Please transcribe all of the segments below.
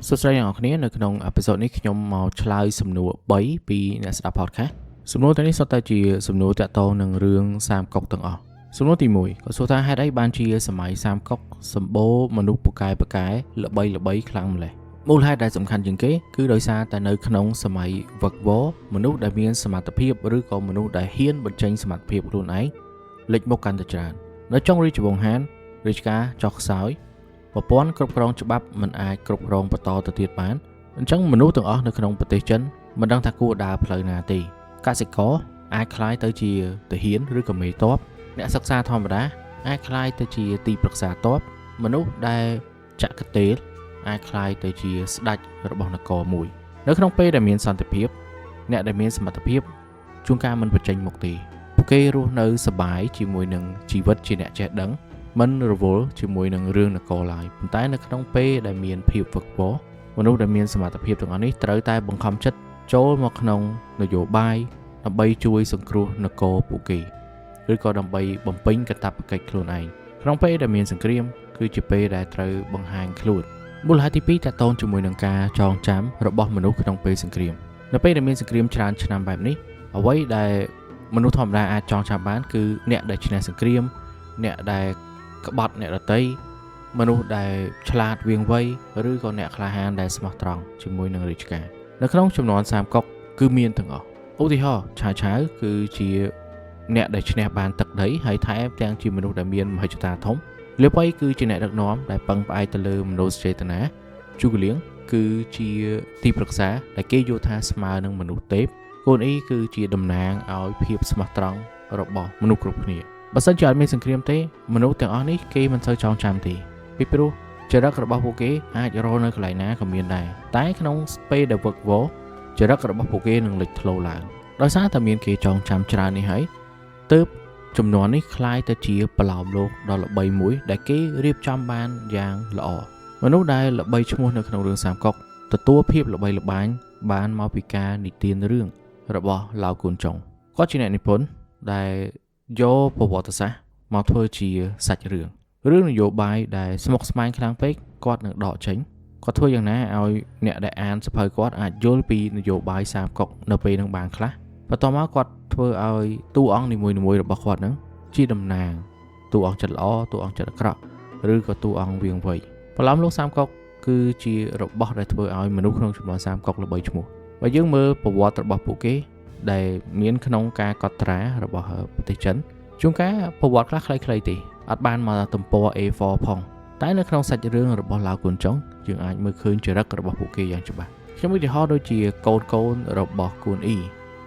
សួស្តីអ្នកនរគ្នានៅក្នុងអេពីសូតនេះខ្ញុំមកឆ្លើយសំណួរ3ពីអ្នកស្ដាប់ podcast សំណួរទាំងនេះសុទ្ធតែជាសំណួរតាក់ទងនឹងរឿងសាមកុកទាំងអស់សំណួរទី1ក៏សួរថាហេតុអីបានជាសម័យសាមកុកសម្បូរមនុស្សពូកែល្បីខ្លាំងម្ល៉េះមូលហេតុដែលសំខាន់ជាងគេគឺដោយសារតែនៅក្នុងសម័យវឹកវរមនុស្សដែលមានសមត្ថភាពឬក៏មនុស្សដែលហ៊ានបញ្ចេញសមត្ថភាពខ្លួនឯងលេចមុខកាន់តែច្រើននៅចុងរាជវង្សហានរាជការចុះខ្សោយប្រព័ន្ធគ្រប់គ្រងច្បាប់មិនអាចគ្រប់គ្រងបន្តទៅទៀតបានអញ្ចឹងមនុស្សទាំងអស់នៅក្នុងប្រទេសចិនមិនដឹងថាគួរដើរផ្លូវណាទេកសិករអាចក្លាយទៅជាទាហានឬក៏មេទ័ពអ្នកសិក្សាធម្មតាអាចក្លាយទៅជាទីប្រឹក្សាទ័ពមនុស្សដែលចាក់កតេលអាចក្លាយទៅជាស្ដេចរបស់នគរមួយនៅក្នុងពេលដែលមានសន្តិភាពអ្នកដែលមានសមត្ថភាពជួនកាលមិនបញ្ចេញមុខទេពួកគេរស់នៅសប្បាយជាមួយនឹងជីវិតជាអ្នកចេះដឹងមិនរវល់ជាមួយនឹងរឿងនគរឡើយប៉ុន្តែនៅក្នុងពេលដែលមានភាពវឹកវរមនុស្សដែលមានសមត្ថភាពទាំងអស់នេះត្រូវតែបង្ខំចិត្តចូលមកក្នុងនយោបាយដើម្បីជួយសង្គ្រោះនគរពួកគេឬក៏ដើម្បីបំពេញកាតព្វកិច្ចខ្លួនឯងក្នុងពេលដែលមានសង្គ្រាមគឺជាពេលដែលត្រូវបង្ហាញខ្លួនមូលហេតុទី2តកតងជាមួយនឹងការចងចាំរបស់មនុស្សក្នុងពេលសង្គ្រាមនៅពេលដែលមានសង្គ្រាមច្រើនឆ្នាំបែបនេះអ្វីដែលមនុស្សធម្មតាអាចចងចាំបានគឺអ្នកដែលឈ្នះសង្គ្រាមអ្នកដែលក្បត់អ្នកដទៃមនុស្សដែលឆ្លាតវាងវៃឬក៏អ្នកក្លាហានដែលស្មោះត្រង់ជាមួយនឹងរាជការនៅក្នុងចំនួនសាមកុកគឺមានទាំងអស់ឧទាហរណ៍ឆាវគឺជាអ្នកដែលឈ្នះបានទឹកដីហើយថែមទាំងជាមនុស្សដែលមានមហិច្ឆតាធំលាប៉ៃគឺជាអ្នកដឹកនាំដែលពឹងផ្អែកទៅលើមនោសញ្ចេតនាជូកលៀងគឺជាទីប្រឹក្សាដែលគេយល់ថាស្មើនឹងមនុស្សទេពកូនអ៊ីគឺជាតំណាងឲ្យភាពស្មោះត្រង់របស់មនុស្សគ្រប់គ្នាបើសិនជាអត់មានសង្គ្រាមទេមនុស្សទាំងអស់នេះគេមិនសូវចងចាំទេពីព្រោះចរិតរបស់ពួកគេអាចរស់នៅកន្លែងណាក៏មានដែរតែក្នុងពេលដែលវឹកវរចរិតរបស់ពួកគេនឹងលេចធ្លោឡើងដោយសារតែមានគេចងចាំច្រើននេះហើយទើបចំនួននេះคล้ายទៅជាប្រឡោមលោកដ៏ល្បីមួយដែលគេរៀបចំបានយ៉ាងល្អមនុស្សដែលល្បីឈ្មោះនៅក្នុងរឿងសាមកុកទទួលភាពល្បីល្បាញបានមកពីការនិទានរឿងរបស់ឡាវកូនចុងគាត់ជាអ្នកនិពន្ធដែលយកប្រវត្តិសាស្ត្រមកធ្វើជាសាច់រឿងនយោបាយដែលស្មុគស្មាញខ្លាំងពេកគាត់នឹងដកចេញគាត់ធ្វើយ៉ាងណាឲ្យអ្នកដែលអានសភៅគាត់អាចយល់ពីនយោបាយសាមកុកនៅពេលនឹងបានខ្លះបន្ទាប់មកគាត់ធ្វើឲ្យតួអង្គនីមួយៗរបស់គាត់នឹងជាតំណាងតួអង្គចិត្តល្អតួអង្គចិត្តអាក្រក់ឬក៏តួអង្គវាងវៃប្រឡំលោកសាមកុកគឺជារបស់ដែលធ្វើឲ្យមនុស្សក្នុងចំនួនសាមកុកល្បីឈ្មោះបើយើងមើលប្រវត្តិរបស់ពួកគេដែលមានក្នុងការកត់ត្រារបស់ប្រទេសចិនជួនកាលប្រវត្តិខ្លះខ្លីៗទេអត់បានមកទំព័រ A4 ផងតែនៅក្នុងសាច់រឿងរបស់ឡាវកូនចុងយើងអាចមើលឃើញចរិតរបស់ពួកគេយ៉ាងច្បាស់ខ្ញុំឧទាហរណ៍ដូចជាកូនរបស់កូនអ៊ី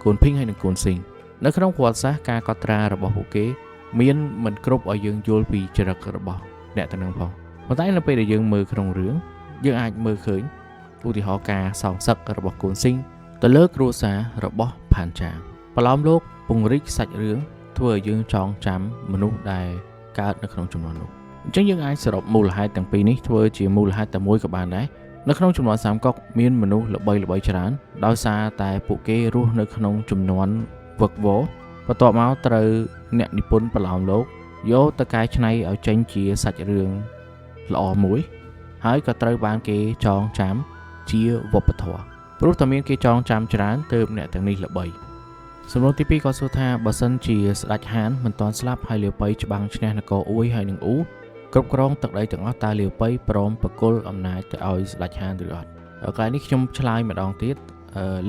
កូនភីងហើយនិងកូនស៊ីងនៅក្នុងប្រវត្តិសាស្ត្រការកត់ត្រារបស់ពួកគេមានមិនគ្រប់ឲ្យយើងយល់ពីចរិតរបស់អ្នកទាំងនោះផងប៉ុន្តែនៅពេលដែលយើងមើលក្នុងរឿងយើងអាចមើលឃើញឧទាហរណ៍ការសងសឹករបស់កូនស៊ីងទៅលើគ្រួសាររបស់ផានចាងប្រឡំលោកពង្រីកសាច់រឿងធ្វើឲ្យយើងចងចាំមនុស្សដែលកើតនៅក្នុងចំនួននោះអញ្ចឹងយើងអាចសរុបមូលហេតុទាំងពីរនេះធ្វើជាមូលហេតុតែមួយក៏បានដែរនៅក្នុងចំនួនសាមកុកមានមនុស្សល្បីច្រើនដោយសារតែពួកគេរស់នៅក្នុងចំនួនវឹកវរបន្ទាប់មកត្រូវអ្នកនិពន្ធប្រឡោមលោកយកទៅកែច្នៃឲ្យចេញជាសាច់រឿងល្អមួយហើយក៏ត្រូវបានគេចងចាំជាវប្បធម៌ព្រោះតែមានគេចងចាំច្រើនទើបអ្នកទាំងនេះល្បីសំណួរទី2ក៏សួរថាបើសិនជាស្ដេចហានមិនទាន់ស្លាប់ហើយលាប៉ៃច្បាំងឈ្នះនគរអ៊ួយហើយនឹងអ៊ូគ្រប់គ្រងទឹកដីទាំងអស់តើលាប៉ៃព្រមប្រគល់អំណាចទៅឲ្យស្ដេចហានឬអត់កន្លែងនេះខ្ញុំឆ្លើយម្ដងទៀត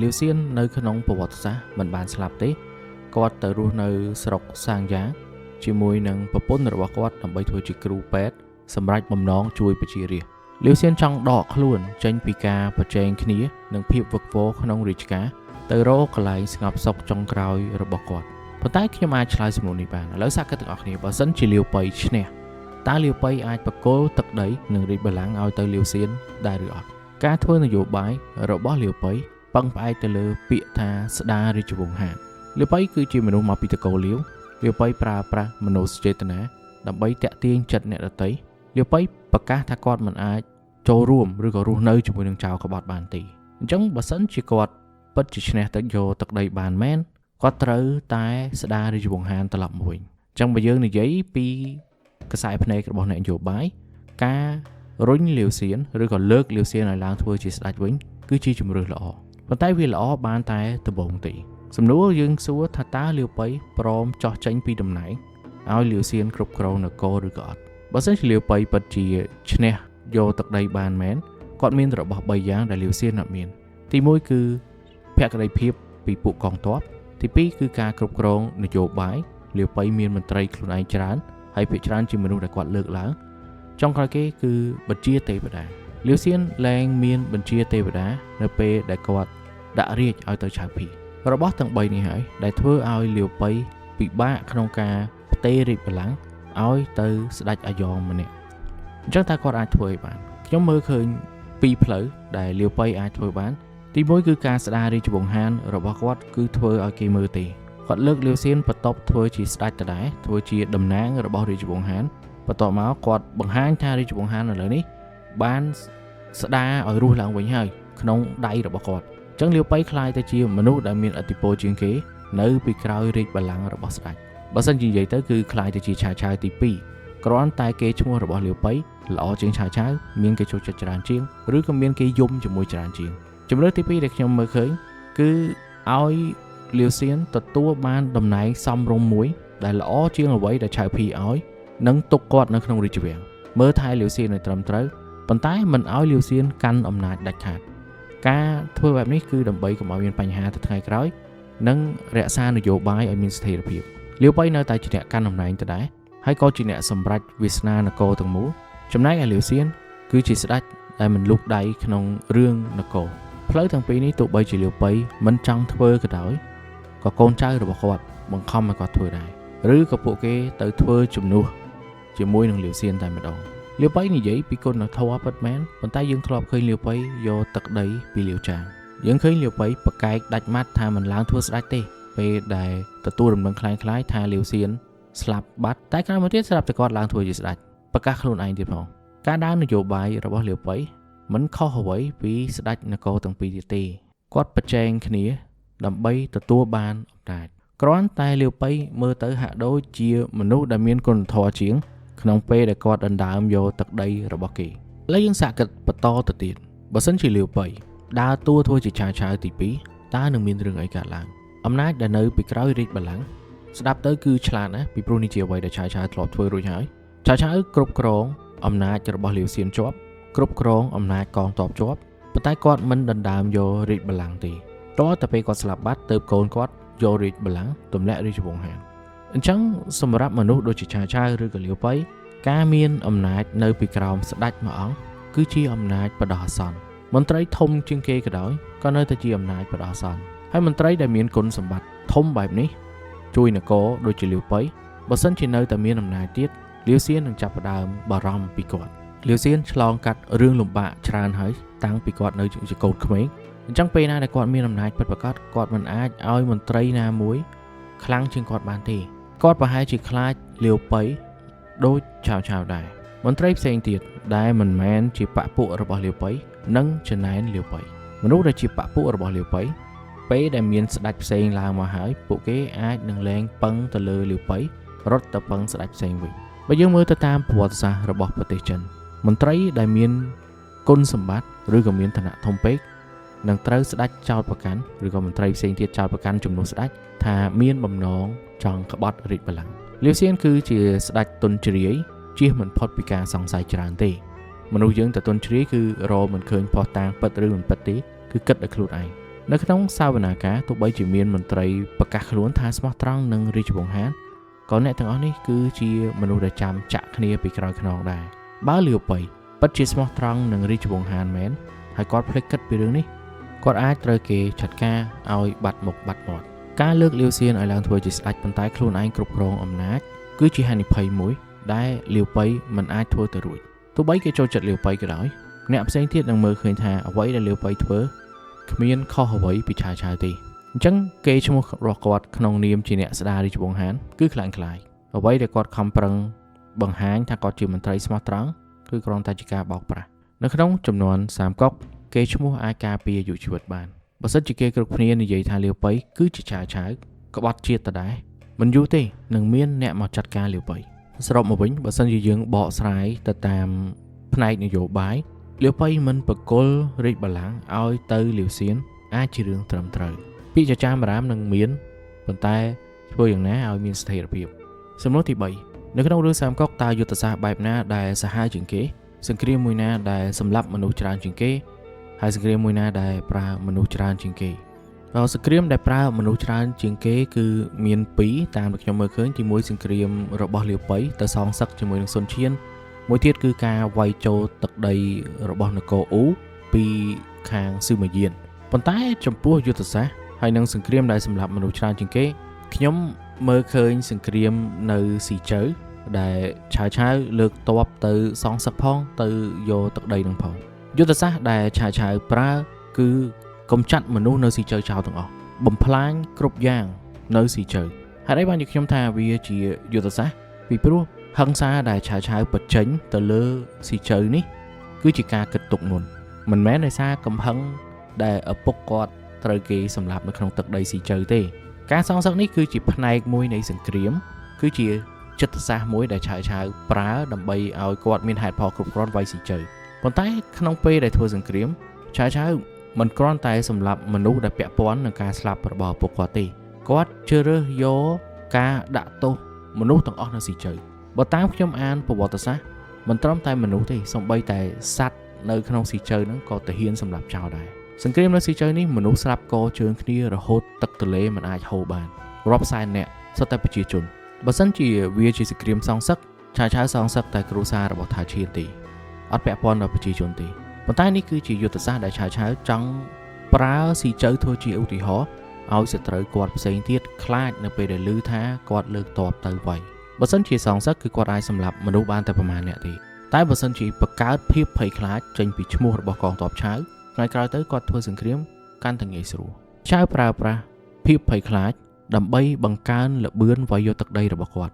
លាវសៀននៅក្នុងប្រវត្តិសាស្ត្រមិនបានស្លាប់ទេគាត់ទៅរស់នៅស្រុកសាងយ៉ាងជាមួយនឹងប្រពន្ធរបស់គាត់ដើម្បីធ្វើជាគ្រូពេទ្យសម្រាប់បំណងជួយប្រជារាស្ត្រលាវសៀនចង់ដកខ្លួនចេញពីការប្រជែងគ្នានិងភាពវឹកវរក្នុងរាជការទៅរកកន្លែងស្ងប់សុខចុងក្រោយរបស់គាត់ប៉ុន្តែខ្ញុំអាចឆ្លើយសំណួរនេះបានឥឡូវសាកគិតទាំងអស់គ្នាបើសិនជាលាវប៉ៃឈ្នះតើលាវប៉ៃអាចប្រគល់ទឹកដីនិងរាជបល្ល័ង្កឲ្យទៅលាវសៀនដែរឬអត់ការធ្វើនយោបាយរបស់លាវប៉ៃពឹងផ្អែកទៅលើពាក្យថាស្ដាររាជវង្សហានលាវប៉ៃគឺជាមនុស្សមកពីតកូលលាវប៉ៃប្រើប្រាស់មនោសញ្ចេតនាដើម្បីតាក់ទាញចិត្តអ្នកដទៃលាវប៉ៃប្រកាសថាគាត់មិនអាចចូលរួមឬក៏រស់នៅជាមួយនឹងចៅក្បត់បានទេអញ្ចឹងបើសិនជាគាត់ពិតជាឈ្នះទឹកយកទឹកដីបានមែនគាត់ត្រូវតែស្ដាររាជវង្សហានត្រឡប់មកវិញអញ្ចឹងបើយើងនិយាយពីខ្សែភ្នែករបស់អ្នកនយោបាយការ រុញលាវសៀនឬក៏លើកលាវសៀនឲ្យឡើងធ្វើជាស្ដេចវិញគឺជាជំរឿនល្អប៉ុន្តែវាល្អបានតែដំបូងទេសំណួរយើងសួរថាតើលាវប៉ៃព្រមចោះចេញពីតំណែងឲ្យលាវសៀនគ្រប់គ្រងនគរឬក៏អត់បើសិនជាលាវប៉ៃពិតជាឈ្នះយកទឹកដីបានមែនគាត់មានរបស់3យ៉ាងដែលលាវសៀនអត់មានទី1គឺភក្តីភាពពីពួកកងទ័ពទី2គឺការគ្រប់គ្រងនយោបាយលាវប៉ៃមានមន្ត្រីខ្លួនឯងច្រើនហើយភាគច្រើនជាមនុស្សដែលគាត់លើកឡើងចុងក្រោយគេគឺបញ្ជាទេវតាលាវសៀនលែងមានបញ្ជាទេវតានៅពេលដែលគាត់ដាក់រាជឲ្យទៅឆៅភីរបស់ទាំង3នេះហើយដែលធ្វើឲ្យលាវប៉ៃពិបាកក្នុងការផ្ទេររាជបល្ល័ង្កឲ្យទៅស្ដេចអាយ៉ងម្នាក់អញ្ចឹងតើគាត់អាចធ្វើឲ្យបានខ្ញុំមើលឃើញពីរផ្លូវដែលលាវប៉ៃអាចធ្វើបានទី1គឺការស្ដាររាជវង្សហានរបស់គាត់គឺធ្វើឲ្យគេមើលទេគាត់លើកលាវសៀនបន្ទាប់ធ្វើជាស្ដេចដដែលធ្វើជាតំណាងរបស់រាជវង្សហានបន្ទាប់មកគាត់បង្ហាញថារាជវង្សហានឥឡូវនេះបានស្ដារឲ្យរស់ឡើងវិញហើយក្នុងដៃរបស់គាត់អញ្ចឹងលាវប៉ៃខ្លាយទៅជាមនុស្សដែលមានឥទ្ធិពលជាងគេនៅពីក្រោយរាជបល្ល័ង្ករបស់ស្ដេចបើសិនជានិយាយទៅគឺខ្លាយទៅជាឆាឆាវទី2គ្រាន់តែគេឈ្មោះរបស់លាវប៉ៃល្អជាងឆាឆាវមានគេចូលចិត្តច្រើនជាងឬក៏មានគេយំជាមួយច្រើនជាងជំរឿនទី2ដែលខ្ញុំមើលឃើញគឺឲ្យលាវសៀនទទួលបានតំណែងសមរម្យមួយដែលល្អជាងអ្វីដែលឆៅភីឲ្យនិងទុកគាត់នៅក្នុងរាជវាំងមើលថែលាវសៀនឲ្យត្រឹមត្រូវប៉ុន្តែមិនឲ្យលាវសៀនកាន់អំណាចដាច់ខាតការធ្វើបែបនេះគឺដើម្បីកុំឲ្យមានបញ្ហាទៅថ្ងៃក្រោយនិងរក្សានយោបាយឲ្យមានស្ថិរភាពលាវប៉ៃនៅតែជាអ្នកកាន់តំណែងដដែលហើយក៏ជាអ្នកសម្រេចវាសនានគរទាំងមូលចំណែកឯលាវសៀនគឺជាស្ដេចដែលមិនលូកដៃក្នុងរឿងនគរផ្លូវទាំងពីរនេះទោះបីជាលាវប៉ៃមិនចង់ធ្វើក៏ដោយក៏កូនចៅរបស់គាត់បង្ខំឲ្យគាត់ធ្វើដែរឬក៏ពួកគេទៅធ្វើជំនួសជាមួយនឹងលាវសៀនតែម្ដងលាវប៉ៃនិយាយពីគុណធម៌ពិតមែនប៉ុន្តែយើងធ្លាប់ឃើញលាវប៉ៃយកទឹកដីពីលាវចាងយើងឃើញលាវប៉ៃប្រកែកដាច់ម៉ាត់ថាមិនឡើងធ្វើស្ដេចទេពេលដែលទទួលដំណឹងคล้ายៗថាលាវសៀនស្លាប់បាត់តែក្រោយមកទៀតស្រាប់តែគាត់ឡើងធ្វើជាស្ដេចប្រកាសខ្លួនឯងទៀតផងការដើរនយោបាយរបស់លាវប៉ៃមិនខុសអ្វីពីស្ដេចនគរទាំងពីរទៀតទេគាត់ប្រជែងគ្នាដើម្បីទទួលបានអំណាចគ្រាន់តែលាវប៉ៃមើលទៅហាក់ដូចជាមនុស្សដែលមានគុណធម៌ជាងក្នុងពេលដែលគាត់ដណ្ដើមយកទឹកដីរបស់គេឥឡូវយើងសាកគិតបន្តទៅទៀតបើសិនជាលាវប៉ៃដើរតួធ្វើជាឆាឆាវទី2តើនឹងមានរឿងអីកើតឡើងអំណាចដែលនៅពីក្រោយរាជបល្ល័ង្កស្ដាប់ទៅគឺឆ្លាតណាស់ពីព្រោះនេះជាអ្វីដែលឆាឆាវធ្លាប់ធ្វើរួចហើយឆាឆាវគ្រប់គ្រងអំណាចរបស់លាវសៀនជាប់គ្រប់គ្រងអំណាចកងទ័ពជាប់ប៉ុន្តែគាត់មិនដណ្ដើមយករាជបល្ល័ង្កទេតើតែពេលគាត់ស្លាប់បាត់ទៅកូនគាត់យករាជបល្ល័ង្កទម្លាក់រាជវង្សហានអញ្ចឹងសម្រាប់មនុស្សដូចជាឆាឆាវឬក៏លាវប៉ៃការមានអំណាចនៅពីក្រោមស្ដេចមួយអង្គគឺជាអំណាចបដោះអាសន្នមន្ត្រីធំជាងគេក៏ដោយក៏នៅតែជាអំណាចបដោះអាសន្នហើយមន្ត្រីដែលមានគុណសម្បត្តិធំបែបនេះជួយនគរដូចជាលាវប៉ៃបើសិនជានៅតែមានអំណាចទៀតលាវសៀននឹងចាប់ផ្ដើមបារម្ភពីគាត់លាវសៀនឆ្លងកាត់រឿងលំបាកច្រើនហើយតាំងពីគាត់នៅជាកូនក្មេងអញ្ចឹងពេលណាដែលគាត់មានអំណាចពិតប្រាកដគាត់មិនអាចឲ្យមន្ត្រីណាមួយខ្លាំងជាងគាត់បានទេគាត់ប្រហែលជាខ្លាចលាវប៉ៃដូចឆាវឆាវដែរមន្ត្រីផ្សេងទៀតដែលមិនមែនជាបពុរបស់លាវប៉ៃនិងចំណែនលាវប៉ៃមនុស្សដែលជាបពុរបស់លាវប៉ៃពេលដែលមានស្ដេចផ្សេងឡើងមកហើយពួកគេអាចនឹងលែងពឹងទៅលើលាវប៉ៃរត់ទៅពឹងស្ដេចផ្សេងវិញបើយើងមើលទៅតាមប្រវត្តិសាស្ត្ររបស់ប្រទេសចិនមន្ត្រីដែលមានគុណសម្បត្តិឬក៏មានឋានៈធំពេកនឹងត្រូវស្ដេចចោទប្រកាន់ឬក៏មន្ត្រីផ្សេងទៀតចោទប្រកាន់ជំនួសស្ដេចថាមានបំណងចង់ក្បត់រាជបល្ល័ង្កលាវសៀនគឺជាស្ដេចទុនជ្រាយជៀសមិនផុតពីការសង្ស័យច្រើនទេមនុស្សយើងតែទុនជ្រាយគឺរកមិនឃើញផុសតាងពិតឬមិនពិតទេគឺគិតតែខ្លួនឯងនៅក្នុងសាវនាការទោះបីជាមានមន្ត្រីប្រកាសខ្លួនថាស្មោះត្រង់នឹងរាជវង្សហានក៏អ្នកទាំងអស់នេះគឺជាមនុស្សដែលចាំចាក់គ្នាពីក្រោយខ្នងដែរបើលាវប៉ៃពិតជាស្មោះត្រង់នឹងរាជវង្សហានមែនហើយគាត់ភ្លេចគិតពីរឿងនេះគាត់អាចត្រូវគេចាត់ការឲ្យបាត់មុខបាត់មាត់ការលើកលាវសៀនឲ្យឡើងធ្វើជាស្ដេចប៉ុន្តែខ្លួនឯងគ្រប់គ្រងអំណាចគឺជាហានិភ័យមួយដែលលាវប៉ៃមិនអាចធ្វើទៅរួចទោះបីគេចូលចិត្តលាវប៉ៃក៏ដោយអ្នកផ្សេងទៀតនឹងមើលឃើញថាអ្វីដែលលាវប៉ៃធ្វើគ្មានខុសអ្វីពីឆាឆាវទេអញ្ចឹងគេឈ្មោះរបស់គាត់ក្នុងនាមជាអ្នកស្ដាររាជវង្សហានគឺខ្លាំងខ្លាយអ្វីដែលគាត់ខំប្រឹងបង្ហាញថាគាត់ជាមន្ត្រីស្មោះត្រង់គឺគ្រាន់តែជាការបោកប្រាស់នៅក្នុងចំនួន30កុកគេឈ្មោះអាចការពារអាយុជីវិតបានបើសិនជាគេគ្រប់គ្នានិយាយថាលាវប៉ៃគឺជាឆាវឆាវក្បត់ជាតិដដែលមិនយូរទេនឹងមានអ្នកមកចាត់ការលាវប៉ៃសរុបមកវិញបើសិនជាយើងបកស្រាយទៅតាម ផ្នែកនយោបាយលាវប៉ៃមិនបកគលរាជបល្ល័ង្កឲ្យទៅលាវសៀនអាចជារឿងត្រឹមត្រូវពាក្យចចាមអារាមនឹងមានប៉ុន្តែធ្វើយ៉ាងណាឲ្យមានស្ថិរភាពសំណួរទី3នៅក្នុងរឿងសាមកុកតើយុទ្ធសាស្ត្របែបណាដែលសាហាវជាងគេសង្គ្រាមមួយណាដែលសម្លាប់មនុស្សច្រើនជាងគេហើយសង្គ្រាមមួយណាដែលប្រើមនុស្សច្រើនជាងគេសង្គ្រាមដែលប្រើមនុស្សច្រើនជាងគេគឺមាន2តាមដែលខ្ញុំមើលឃើញទី1សង្គ្រាមរបស់លាវប៉ៃទៅសងសឹកជាមួយនឹងស៊ុនឈៀនមួយទៀតគឺការវាយចូលទឹកដីរបស់នគរអ៊ូពីខាងស៊ឺម៉ាយៀនប៉ុន្តែចំពោះយុទ្ធសាស្ត្រហើយនឹងសង្គ្រាមដែលសម្លាប់មនុស្សច្រើនជាងគេខ្ញុំមើលឃើញសង្គ្រាមនៅស៊ីជើដែលឆាវលើកតបទៅសងសឹកផងទៅយកទឹកដីនឹងផងយុទ្ធសាស្ត្រដែលឆាវប្រើគឺកំចាត់មនុស្សនៅស៊ីជើចោលទាំងអស់បំផ្លាញគ្រប់យ៉ាងនៅស៊ីជើហើយបាននិយាយខ្ញុំថាវាជាយុទ្ធសាស្ត្រពីព្រោះហិង្សាដែលឆាវបញ្ចេញទៅលើស៊ីជើនេះគឺជាការគិតទុកមុនមិនមែនដោយសារកំហឹងដែលឪពុកគាត់ត្រូវគេសម្លាប់នៅក្នុងទឹកដីស៊ីជើទេការសងសឹកនេះគឺជាផ្នែកមួយនៃសង្គ្រាមគឺជាចិត្តសាស្ត្រមួយដែលឆាវប្រើដើម្បីឲ្យគាត់មានហេតុផលគ្រប់គ្រាន់វាយស៊ីជើប៉ុន្តែក្នុងពេលដែលធ្វើសង្គ្រាមឆាវមិនគ្រាន់តែសម្លាប់មនុស្សដែលពាក់ព័ន្ធនឹងការស្លាប់របស់ឪពុកគាត់ទេគាត់ជ្រើសរើសយកការដាក់ទោសមនុស្សទាំងអស់នៅស៊ីជើបើតាមខ្ញុំអានប្រវត្តិសាស្ត្រមិនត្រឹមតែមនុស្សទេសូម្បីតែសត្វនៅក្នុងស៊ីជើហ្នឹងក៏ទៅហ៊ានសម្លាប់ចោលដែរសង្គ្រាមនៅស៊ីជើនេះមនុស្សស្លាប់កជើងគ្នារហូតទឹកទន្លេមិនអាចហូរបានរាប់សែននាក់សុទ្ធតែប្រជាជនបើសិនជាវាជាសង្គ្រាមសងសឹកឆាវសងសឹកតែគ្រួសាររបស់ថាឈៀនទេអត់ពាក់ព័ន្ធដល់ប្រជាជនទេប៉ុន្តែនេះគឺជាយុទ្ធសាស្ត្រដែលឆាវចង់ប្រើស៊ីជើធ្វើជាឧទាហរណ៍ឲ្យសត្រូវគាត់ផ្សេងទៀតខ្លាចនៅពេលដែលឮថាគាត់លើកតបទៅវាយបើសិនជាសងសឹកគឺគាត់អាចសម្លាប់មនុស្សបានតែប្រមាណអ្នកទេតែបើសិនជាបង្កើតភាពភ័យខ្លាចចេញពីឈ្មោះរបស់កងទ័ពឆាវថ្ងៃក្រោយទៅគាត់ធ្វើសង្គ្រាមកាន់តែងាយស្រួលឆាវប្រើប្រាស់ភាពភ័យខ្លាចដើម្បីបង្កើនល្បឿនវាយយកទឹកដីរបស់គាត់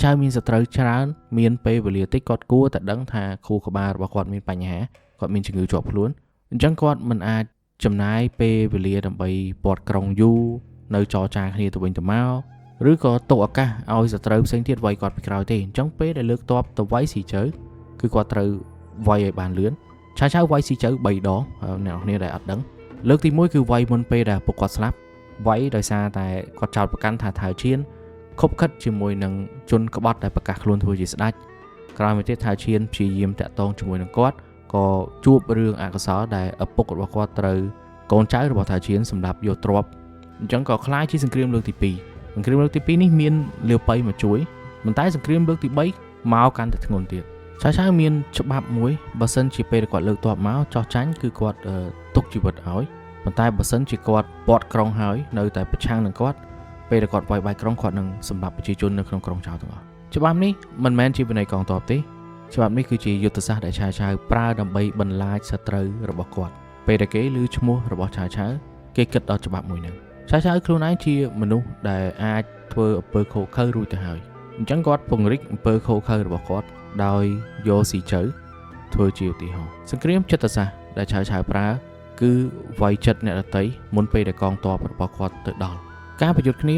ឆាវមានសត្រូវច្រើនមានពេលវេលាតិចគាត់គួរតែដឹងថាខួរក្បាលរបស់គាត់មានបញ្ហាគាត់មានជំងឺជាប់ខ្លួនអញ្ចឹងគាត់មិនអាចចំណាយពេលវេលាដើម្បីពាត់ក្រុងយូរនៅចរចាគ្នាទៅវិញទៅមកឬក៏ទុកឱកាសឲ្យសត្រូវផ្សេងទៀតវាយគាត់ពីក្រោយទេអញ្ចឹងពេលដែលលើកតបទៅវាយស៊ីជើគឺគាត់ត្រូវវាយឲ្យបានលឿនឆាវវាយស៊ីជើ3ដងអ្នកនរគ្នាដែលអត់ដឹងលើកទី1គឺវាយមុនពេលដែលពុកគាត់ស្លាប់វាយដោយសារតែគាត់ចោទប្រកាន់ថាថៅឈៀនខົບខិតជាមួយនឹងជនក្បត់ដែលប្រកាសខ្លួនធ្វើជាស្ដេចក្រោយមកទៀតថៅឈៀនព្យាយាមតាក់ទងជាមួយនឹងគាត់ក៏ជួបរឿងអកុសលដែលឪពុករបស់គាត់ត្រូវកូនចៅរបស់ថៅឈៀនសម្រាប់យកទ្រព្យអញ្ចឹងក៏ខ្លាចជាសង្គ្រាមលើកទី2សង្គ្រាមលើកទី2នេះមានលាវប៉ៃមកជួយប៉ុន្តែសង្គ្រាមលើកទី3មកកាន់តែធ្ងន់ទៀតឆាវមានច្បាប់មួយបើសិនជាពេលគាត់លើកទ័ពមកចោះចាញ់គឺគាត់ទុកជីវិតឲ្យប៉ុន្តែបើសិនជាគាត់ពាត់ក្រុងហើយនៅតែប្រឆាំងនឹងគាត់ពេលដែលគាត់វាយក្រុងគាត់នឹងសម្លាប់ប្រជាជននៅក្នុងក្រុងចោលទាំងអស់ច្បាប់នេះមិនមែនជាវិន័យកងទ័ពទេច្បាប់នេះគឺជាយុទ្ធសាស្ត្រដែលឆាវប្រើដើម្បីបន្លាចសត្រូវរបស់គាត់ពេលដែលគេឮឈ្មោះរបស់ឆាវគេគិតដល់ច្បាប់មួយហ្នឹងឆាវខ្លួនឯងជាមនុស្សដែលអាចធ្វើអំពើខុសខើរួចទៅហើយអញ្ចឹងគាត់ពង្រីកអំពើខុសខើរបស់គាត់ដោយយកស៊ីជើធ្វើជាឧទាហរណ៍សង្គ្រាមចិត្តសាស្ត្រដែលឆាវប្រើគឺវាយចិត្តអ្នកដទៃមុនពេលដែលកងទ័ពរបស់គាត់ទៅដល់ការប្រយុទ្ធគ្នា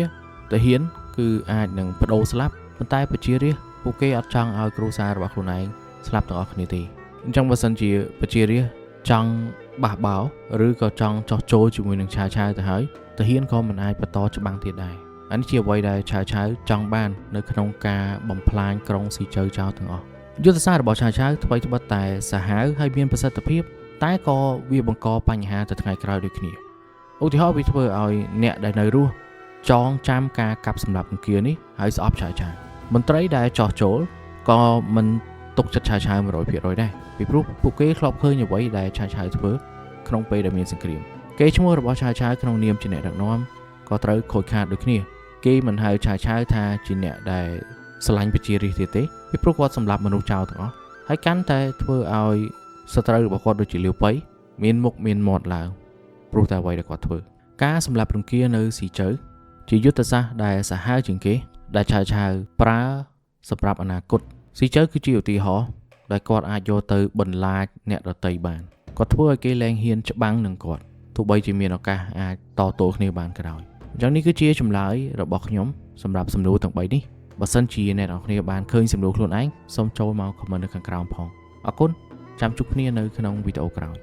ទាហានគឺអាចនឹងបដូរស្លាប់ប៉ុន្តែប្រជារាស្ត្រពួកគេអត់ចង់ឲ្យគ្រួសាររបស់ខ្លួនឯងស្លាប់ទាំងអស់គ្នាទេអញ្ចឹងបើសិនជាប្រជារាស្ត្រចង់បះបោឬក៏ចង់ចោះចូលជាមួយនឹងឆាវទៅហើយទាហានក៏មិនអាចបន្តច្បាំងទៀតដែរអានេះជាអ្វីដែលឆាវចង់បាននៅក្នុងការបំផ្លាញក្រុងស៊ីជើចោលទាំងអស់យុទ្ធសាស្ត្ររបស់ឆាវថ្មីត្បិតតែសាហាវហើយមានប្រសិទ្ធភាពតែក៏វាបង្កបញ្ហាទៅថ្ងៃក្រោយដូចគ្នាឧទាហរណ៍វាធ្វើឲ្យអ្នកដែលនៅរស់ចងចាំការកាប់សម្លាប់អង្គានេះហើយស្អប់ឆាវមន្ត្រីដែលចោះចូលក៏មិនទុកចិត្តឆាវ 100%ដែរពីព្រោះពួកគេធ្លាប់ឃើញអ្វីដែលឆាវធ្វើក្នុងពេលដែលមានសង្គ្រាមគេឈ្មោះរបស់ឆាវក្នុងនាមជាអ្នកដឹកនាំក៏ត្រូវខូចខាតដូចគ្នាគេមិនហៅឆាវថាជាអ្នកដែលស្រឡាញ់ប្រជារាស្ត្រទៀតទេពីព្រោះគាត់សម្លាប់មនុស្សចោលទាំងអស់ហើយកាន់តែធ្វើឲ្យសត្រូវរបស់គាត់ដូចជាលាវប៉ៃមានមុខមានមាត់ឡើងព្រោះតែអ្វីដែលគាត់ធ្វើការសម្លាប់រង្គានៅស៊ីជើជាយុទ្ធសាស្ត្រដែលសាហាវជាងគេដែលឆាវប្រើសម្រាប់អនាគតស៊ីជើគឺជាឧទាហរណ៍ដែលគាត់អាចយកទៅបន្លាចអ្នកដទៃបានគាត់ធ្វើឲ្យគេលែងហ៊ានច្បាំងនឹងគាត់ទោះបីជាមានឱកាសអាចតទល់គ្នាបានក៏ដោយអញ្ចឹងនេះគឺជាចម្លើយរបស់ខ្ញុំសម្រាប់សំណួរទាំង3នេះបើសិនជាអ្នកនរគ្នាបានឃើញសំណួរខ្លួនឯងសូមចូលមក comment នៅខាងក្រោមផងអរគុណ ចាំជួបគ្នានៅក្នុងវីដេអូក្រោយ